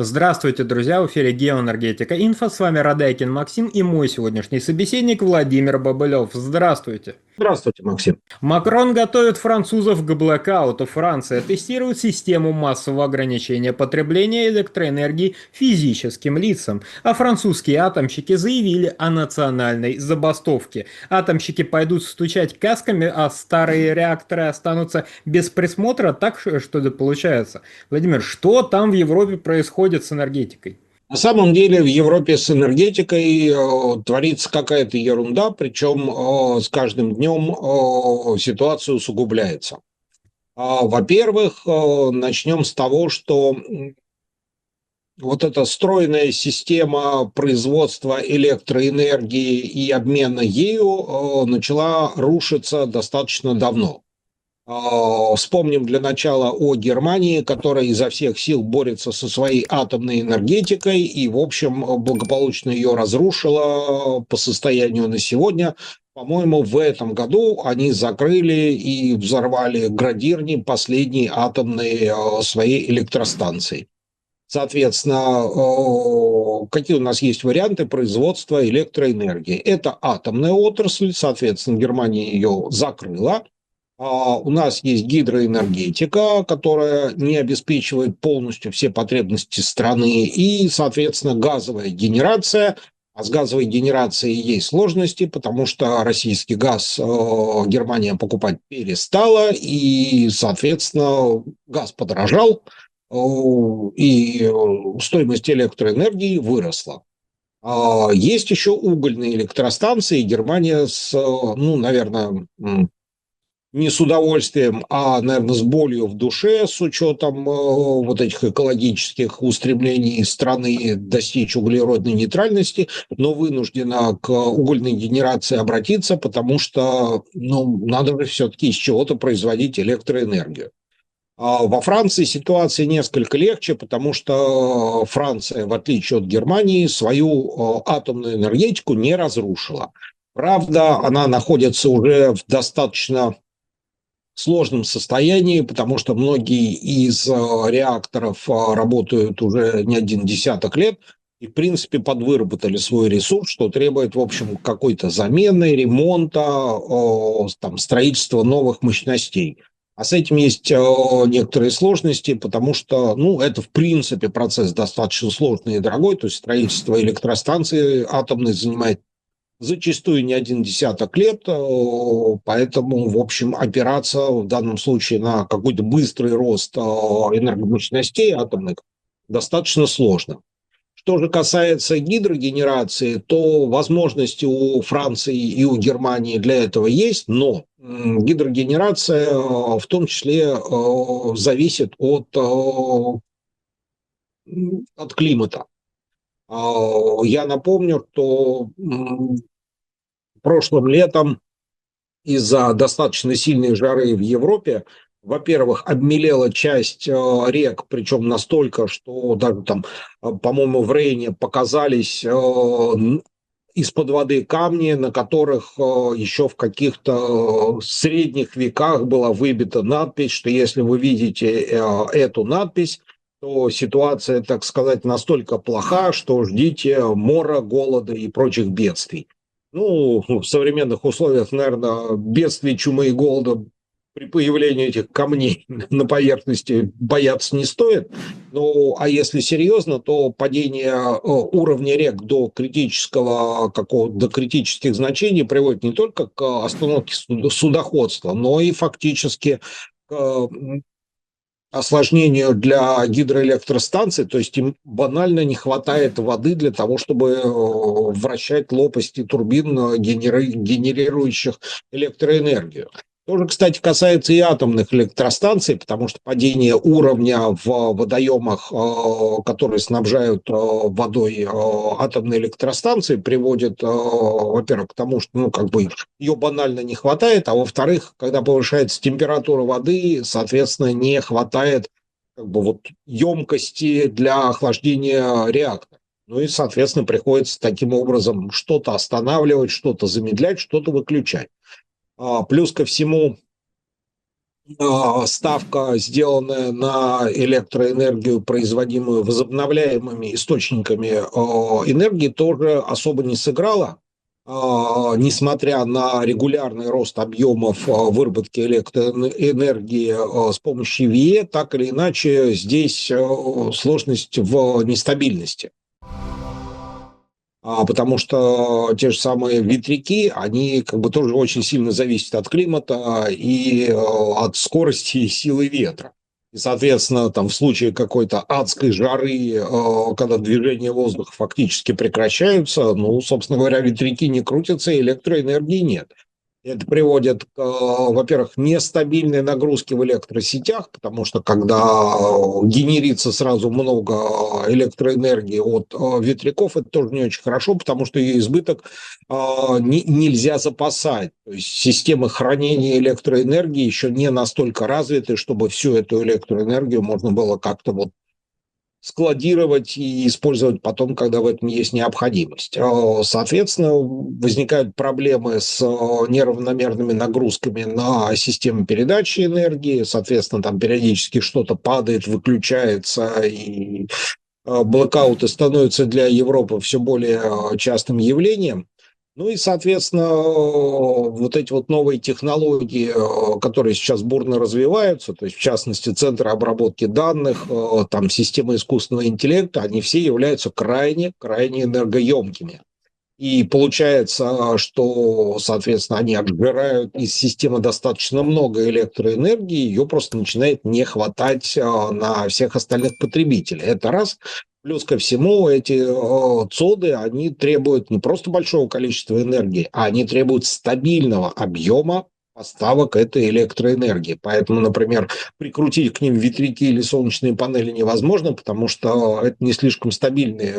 Здравствуйте, друзья! В эфире Геоэнергетика Инфо. С вами Радайкин Максим и мой сегодняшний собеседник Владимир Бобылев. Здравствуйте! Здравствуйте, Максим. Макрон готовит французов к блэкауту. Франция тестирует систему массового ограничения потребления электроэнергии физическим лицам. А французские атомщики заявили о национальной забастовке. Атомщики пойдут стучать касками, а старые реакторы останутся без присмотра. Так что ли получается? Владимир, что там в Европе происходит с энергетикой? На самом деле в Европе с энергетикой творится какая-то ерунда, причем с каждым днем ситуация усугубляется. Во-первых, начнем с того, что вот эта стройная система производства электроэнергии и обмена ею начала рушиться достаточно давно. Вспомним для начала о Германии, которая изо всех сил борется со своей атомной энергетикой и, в общем, благополучно ее разрушила по состоянию на сегодня. По-моему, в этом году они закрыли и взорвали Градирни, последней атомной своей электростанции. Соответственно, какие у нас есть варианты производства электроэнергии? Это атомная отрасль, соответственно, Германия ее закрыла. У нас есть гидроэнергетика, которая не обеспечивает полностью все потребности страны, и, соответственно, газовая генерация. А с газовой генерацией есть сложности, потому что российский газ Германия покупать перестала, и, соответственно, газ подорожал, и стоимость электроэнергии выросла. Есть еще угольные электростанции. Германия ну, наверное, не с удовольствием, а, наверное, с болью в душе, с учетом вот этих экологических устремлений страны достичь углеродной нейтральности, но вынуждена к угольной генерации обратиться, потому что, ну, надо же все-таки из чего-то производить электроэнергию. Во Франции ситуация несколько легче, потому что Франция, в отличие от Германии, свою атомную энергетику не разрушила. Правда, она находится уже в достаточно сложном состоянии, потому что многие из реакторов работают уже не один десяток лет и, в принципе, подвыработали свой ресурс, что требует, в общем, какой-то замены, ремонта, там, строительства новых мощностей. А с этим есть некоторые сложности, потому что, ну, это, в принципе, процесс достаточно сложный и дорогой, то есть строительство электростанции атомной занимает зачастую не один десяток лет, поэтому, в общем, опираться в данном случае на какой-то быстрый рост энергомощностей атомных достаточно сложно. Что же касается гидрогенерации, то возможности у Франции и у Германии для этого есть, но гидрогенерация в том числе зависит от климата. Я напомню, что прошлым летом из-за достаточно сильной жары в Европе, во-первых, обмелела часть рек, причем настолько, что даже там, по-моему, в Рейне показались из-под воды камни, на которых еще в каких-то средних веках была выбита надпись, что если вы видите эту надпись, то ситуация, так сказать, настолько плоха, что ждите мора, голода и прочих бедствий. Ну, в современных условиях, наверное, бедствий, чумы и голода при появлении этих камней на поверхности бояться не стоит. Ну, а если серьезно, то падение уровня рек до до критических значений приводит не только к остановке судоходства, но и фактически к осложнению для гидроэлектростанций, то есть им банально не хватает воды для того, чтобы вращать лопасти турбин, генерирующих электроэнергию. То же, кстати, касается и атомных электростанций, потому что падение уровня в водоемах, которые снабжают водой атомные электростанции, приводит, во-первых, к тому, что, ну, как бы ее банально не хватает, а во-вторых, когда повышается температура воды, соответственно, не хватает как бы вот емкости для охлаждения реактора. Ну и, соответственно, приходится таким образом что-то останавливать, что-то замедлять, что-то выключать. Плюс ко всему, ставка, сделанная на электроэнергию, производимую возобновляемыми источниками энергии, тоже особо не сыграла. Несмотря на регулярный рост объемов выработки электроэнергии с помощью ВИЭ, так или иначе здесь сложность в нестабильности. Потому что те же самые ветряки, они как бы тоже очень сильно зависят от климата и от скорости и силы ветра. И, соответственно, там в случае какой-то адской жары, когда движения воздуха фактически прекращаются, ну, собственно говоря, ветряки не крутятся, и электроэнергии нет. Это приводит к, во-первых, нестабильной нагрузке в электросетях, потому что когда генерится сразу много электроэнергии от ветряков, это тоже не очень хорошо, потому что ее избыток нельзя запасать. То есть системы хранения электроэнергии еще не настолько развиты, чтобы всю эту электроэнергию можно было как-то вот складировать и использовать потом, когда в этом есть необходимость. Соответственно, возникают проблемы с неравномерными нагрузками на систему передачи энергии, соответственно, там периодически что-то падает, выключается, и блэкауты становятся для Европы все более частым явлением. Ну и, соответственно, вот эти вот новые технологии, которые сейчас бурно развиваются, то есть, в частности, центры обработки данных, там, системы искусственного интеллекта, они все являются крайне энергоемкими. И получается, что, соответственно, они отжирают из системы достаточно много электроэнергии, ее просто начинает не хватать на всех остальных потребителей. Это раз. Плюс ко всему, эти ЦОДы, они требуют не просто большого количества энергии, а они требуют стабильного объема поставок этой электроэнергии. Поэтому, например, прикрутить к ним ветряки или солнечные панели невозможно, потому что это не слишком стабильные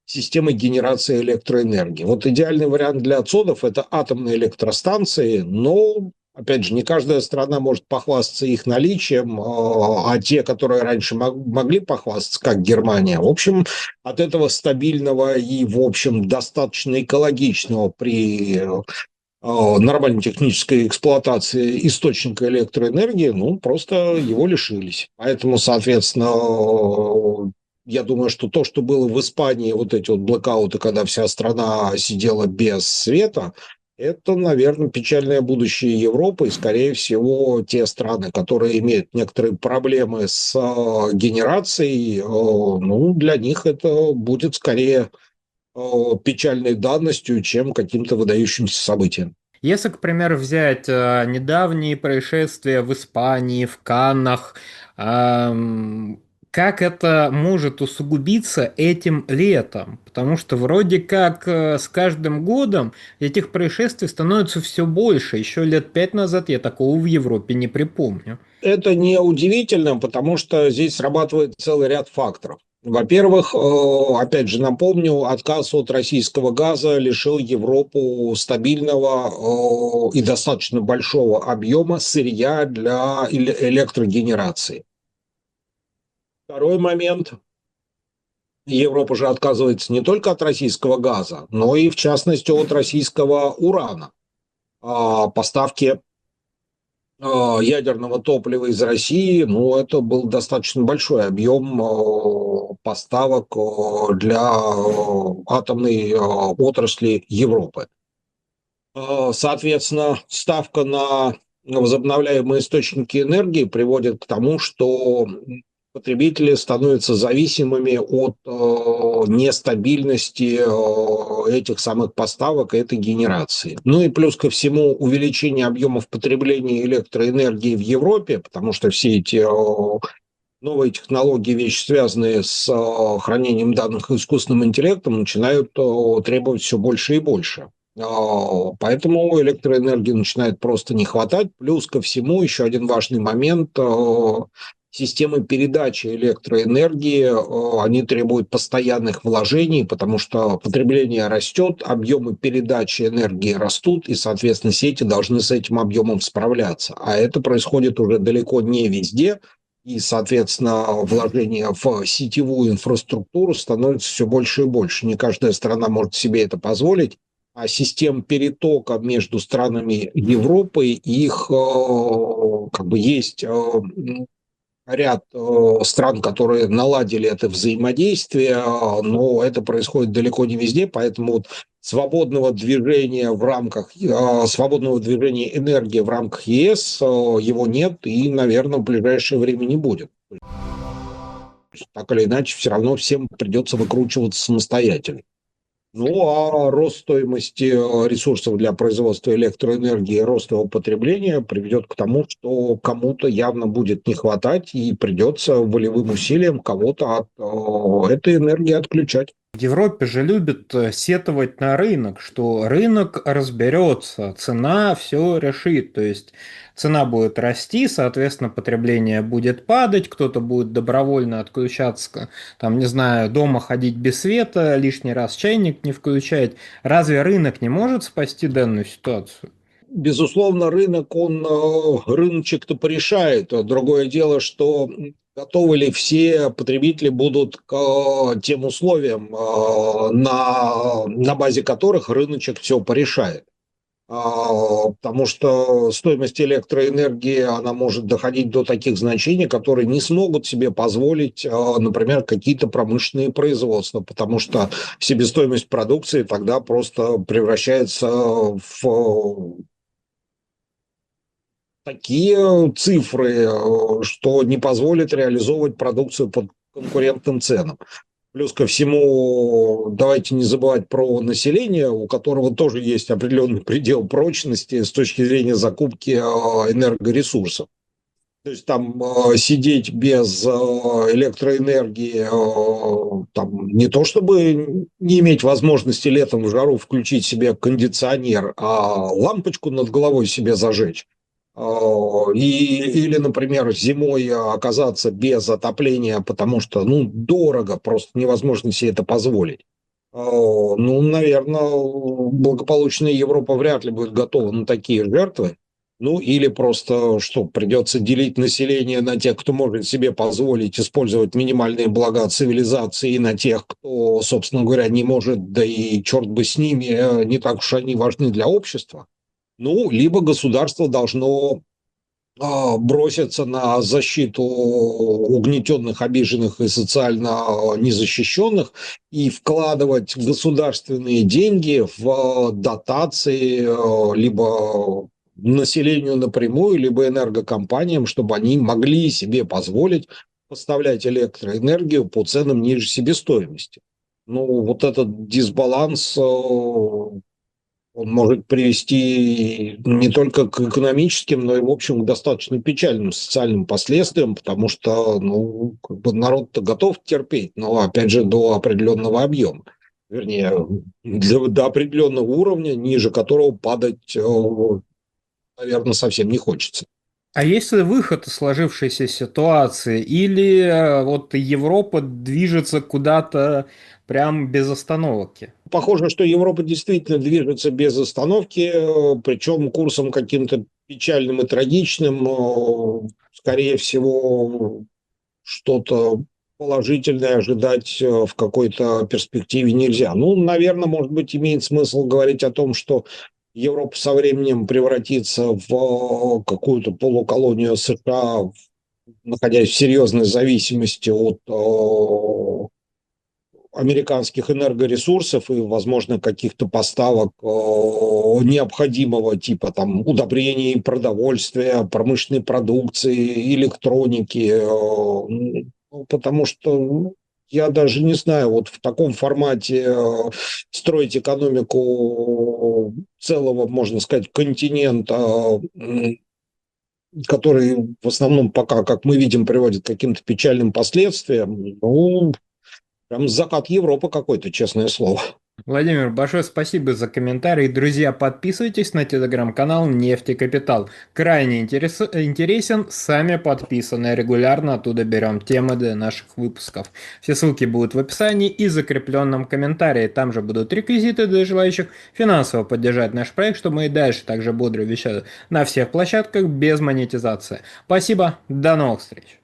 системы генерации электроэнергии. Вот идеальный вариант для ЦОДов – это атомные электростанции, но, опять же, не каждая страна может похвастаться их наличием, а те, которые раньше могли похвастаться, как Германия, в общем, от этого стабильного и, в общем, достаточно экологичного при нормальной технической эксплуатации источника электроэнергии, ну, просто его лишились. Поэтому, соответственно, я думаю, что то, что было в Испании, вот эти вот блэкауты, когда вся страна сидела без света, это, наверное, печальное будущее Европы, и, скорее всего, те страны, которые имеют некоторые проблемы с генерацией, ну, для них это будет скорее печальной данностью, чем каким-то выдающимся событием. Если, к примеру, взять недавние происшествия в Испании, в Каннах, как это может усугубиться этим летом? Потому что вроде как с каждым годом этих происшествий становится все больше. Еще лет 5 назад я такого в Европе не припомню. Это не удивительно, потому что здесь срабатывает целый ряд факторов. Во-первых, опять же напомню, отказ от российского газа лишил Европу стабильного и достаточно большого объема сырья для электрогенерации. Второй момент. Европа же отказывается не только от российского газа, но и, в частности, от российского урана. Поставки ядерного топлива из России, ну, это был достаточно большой объем поставок для атомной отрасли Европы. Соответственно, ставка на возобновляемые источники энергии приводит к тому, что потребители становятся зависимыми от нестабильности этих самых поставок и этой генерации. Ну и плюс ко всему увеличение объемов потребления электроэнергии в Европе, потому что все эти новые технологии, вещи, связанные с хранением данных и искусственным интеллектом, начинают требовать все больше и больше. Поэтому электроэнергии начинает просто не хватать. Плюс ко всему еще один важный момент – системы передачи электроэнергии, они требуют постоянных вложений, потому что потребление растет, объемы передачи энергии растут, и, соответственно, сети должны с этим объемом справляться. А это происходит уже далеко не везде, и, соответственно, вложения в сетевую инфраструктуру становится все больше и больше. Не каждая страна может себе это позволить. систем перетока между странами Европы. Их как бы есть ряд стран, которые наладили это взаимодействие, но это происходит далеко не везде, поэтому вот свободного движения в рамках свободного движения энергии в рамках ЕС его нет и, наверное, в ближайшее время не будет. Так или иначе, все равно всем придется выкручиваться самостоятельно. Ну, а рост стоимости ресурсов для производства электроэнергии, рост его потребления приведет к тому, что кому-то явно будет не хватать и придется волевым усилием кого-то от этой энергии отключать. В Европе же любят сетовать на рынок, что рынок разберется, цена все решит. То есть цена будет расти, соответственно, потребление будет падать, кто-то будет добровольно отключаться, там, не знаю, дома ходить без света, лишний раз чайник не включать. Разве рынок не может спасти данную ситуацию? Безусловно, рынок, он рыночек-то порешает. Другое дело, что готовы ли все потребители будут к тем условиям, на базе которых рыночек все порешает. Потому что стоимость электроэнергии, она может доходить до таких значений, которые не смогут себе позволить, например, какие-то промышленные производства, потому что себестоимость продукции тогда просто превращается в такие цифры, что не позволит реализовывать продукцию по конкурентным ценам. Плюс ко всему, давайте не забывать про население, у которого тоже есть определенный предел прочности с точки зрения закупки энергоресурсов. То есть там сидеть без электроэнергии, там не то чтобы не иметь возможности летом в жару включить себе кондиционер, а лампочку над головой себе зажечь. Или, например, зимой оказаться без отопления, потому что, ну, дорого, просто невозможно себе это позволить. Ну, наверное, благополучная Европа вряд ли будет готова на такие жертвы. Ну, или просто, что, придется делить население на тех, кто может себе позволить использовать минимальные блага цивилизации, и на тех, кто, собственно говоря, не может, да и черт бы с ними, не так уж они важны для общества. Ну, либо государство должно броситься на защиту угнетенных, обиженных и социально незащищенных и вкладывать государственные деньги в дотации либо населению напрямую, либо энергокомпаниям, чтобы они могли себе позволить поставлять электроэнергию по ценам ниже себестоимости. Ну, вот этот дисбаланс он может привести не только к экономическим, но и, в общем, к достаточно печальным социальным последствиям, потому что, ну, как бы народ-то готов терпеть, но, опять же, до определенного объема. Вернее, до определенного уровня, ниже которого падать, наверное, совсем не хочется. А есть ли выход из сложившейся ситуации? Или вот Европа движется куда-то прям без остановки? Похоже, что Европа действительно движется без остановки, причем курсом каким-то печальным и трагичным. Скорее всего, что-то положительное ожидать в какой-то перспективе нельзя. Ну, наверное, может быть, имеет смысл говорить о том, что Европа со временем превратится в какую-то полуколонию США, находясь в серьезной зависимости от американских энергоресурсов и, возможно, каких-то поставок необходимого типа там удобрений, продовольствия, промышленной продукции, электроники, потому что я даже не знаю, вот в таком формате строить экономику целого, можно сказать, континента, который в основном пока, как мы видим, приводит к каким-то печальным последствиям, ну, прям закат Европы какой-то, честное слово. Владимир, большое спасибо за комментарий. Друзья, подписывайтесь на телеграм-канал Нефти Капитал. Крайне интересен, сами подписаны. Регулярно оттуда берем темы для наших выпусков. Все ссылки будут в описании и закрепленном комментарии. Там же будут реквизиты для желающих финансово поддержать наш проект, чтобы мы и дальше также бодро вещали на всех площадках без монетизации. Спасибо, до новых встреч.